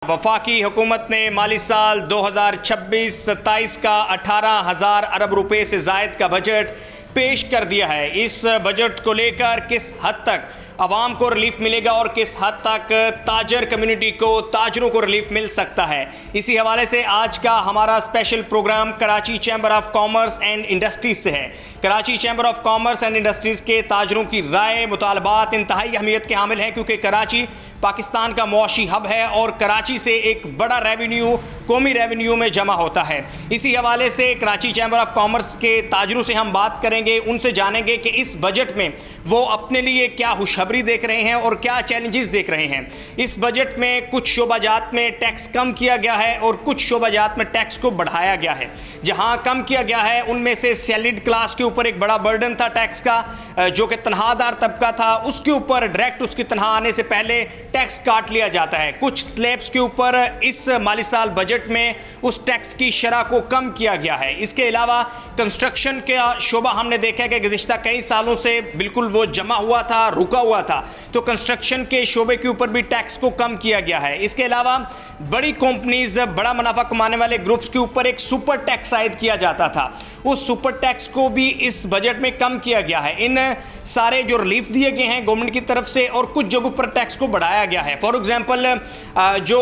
वफाकी हुकूमत ने माली साल 2026-27 का 18,000 अरब रुपए से ज़ायद का बजट पेश कर दिया है। इस बजट को लेकर किस हद तक आवाम को रिलीफ मिलेगा और किस हद तक ताजर कम्युनिटी को, ताजरों को रिलीफ मिल सकता है, इसी हवाले से आज का हमारा special programme Karachi chamber of commerce and industries से है। Karachi chamber of commerce and industries के ताजरों की राय, मुतालबात इंतहाई अहमियत के हामिल हैं, क्योंकि कराची पाकिस्तान का मुआशी हब है और कराची से एक बड़ा रेवेन्यू कौमी रेवेन्यू में जमा होता है। इसी हवाले से कराची चैम्बर ऑफ कॉमर्स के ताजरों से हम बात करेंगे, उनसे जानेंगे कि इस बजट में वो अपने लिए क्या खुशखबरी देख रहे हैं और क्या चैलेंजेस देख रहे हैं। इस बजट में कुछ शोबाजात में टैक्स कम किया गया है और कुछ शोबाजात में टैक्स को बढ़ाया गया है। जहां कम किया गया है उनमें से सैलरीड क्लास के ऊपर एक बड़ा बर्डन था टैक्स का, जो कि तनख्वाहदार तबका था, उसके ऊपर डायरेक्ट उसकी तनख्वाह आने से पहले टैक्स काट लिया जाता है। कुछ स्लैब्स के ऊपर इस माली साल बजट में उस टैक्स की शरह को कम किया गया है। इसके अलावा कंस्ट्रक्शन का शोबा हमने देखा है कि गुज़िश्ता कई सालों से बिल्कुल वो जमा हुआ था, रुका हुआ था, तो कंस्ट्रक्शन के शोबे के ऊपर भी टैक्स को कम किया गया है। इसके अलावा बड़ी कंपनीज, बड़ा मुनाफा कमाने वाले ग्रुप्स के ऊपर एक सुपर टैक्स आयद किया जाता था, उस सुपर टैक्स को भी इस बजट में कम किया गया है। इन सारे जो रिलीफ दिए गए हैं गवर्नमेंट की तरफ से और कुछ जगहों पर टैक्स को बढ़ाया गया है। फॉर एग्जांपल जो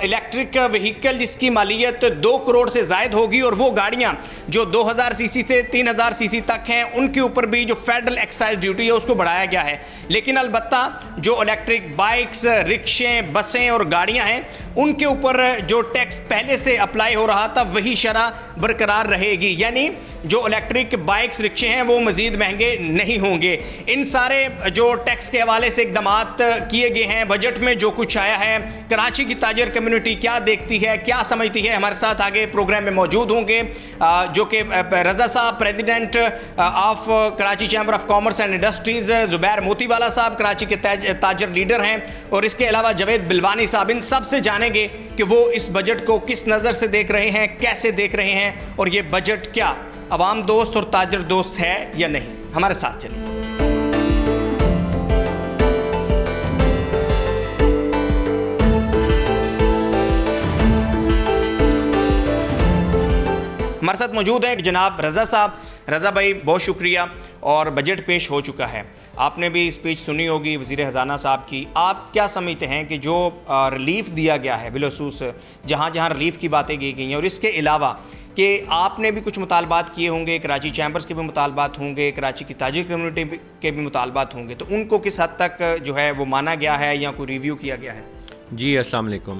इलेक्ट्रिक व्हीकल जिसकी मालियत 2 करोड़ से ज़ायद होगी और वो गाड़ियां जो 2000 सीसी से 3000 सीसी तक हैं, उनके ऊपर भी जो फेडरल एक्साइज ड्यूटी है उसको बढ़ाया गया है। लेकिन अलबत्ता जो इलेक्ट्रिक बाइक्स, रिक्शे, बसें और गाड़ियां हैं उनके ऊपर जो टैक्स पहले से अप्लाई हो रहा था वही शरह बरकरार रहेगी, यानी जो इलेक्ट्रिक बाइक्स, रिक्शे हैं वो मज़ीद महंगे नहीं होंगे। इन सारे जो टैक्स के हवाले से इक़दामात किए गए हैं बजट में, जो कुछ आया है, कराची की ताजर कम्युनिटी क्या देखती है, क्या समझती है, हमारे साथ आगे प्रोग्राम में मौजूद होंगे जो कि रज़ा साहब president of Karachi chamber of commerce and industries, Zubair Motiwala साहब कराची के ताजर लीडर हैं, और इसके अलावा जावेद बिलवानी साहब। इन सब से जानेंगे कि वो इस बजट को किस नज़र से देख रहे हैं, कैसे देख रहे हैं, और ये बजट क्या अवाम दोस्त और ताजर दोस्त है या नहीं। हमारे साथ चलिए। हमारे साथ मौजूद है जनाब रज़ा साहब। रज़ा भाई, बहुत शुक्रिया। और बजट पेश हो चुका है, आपने भी स्पीच सुनी होगी वज़ीर ख़ज़ाना साहब की। आप क्या समझते हैं कि जो रिलीफ़ दिया गया है, बिलखसूस जहाँ जहाँ रिलीफ़ की बातें की गई हैं, और इसके अलावा कि आपने भी कुछ मुतालबात किए होंगे, कराची चैम्बर्स के भी मुतालबात होंगे, कराची की ताजिर कम्युनिटी के भी मुतालबात होंगे, तो उनको किस हद तक जो है वो माना गया है या कोई रिव्यू किया गया है? जी, अस्सलाम वालेकुम।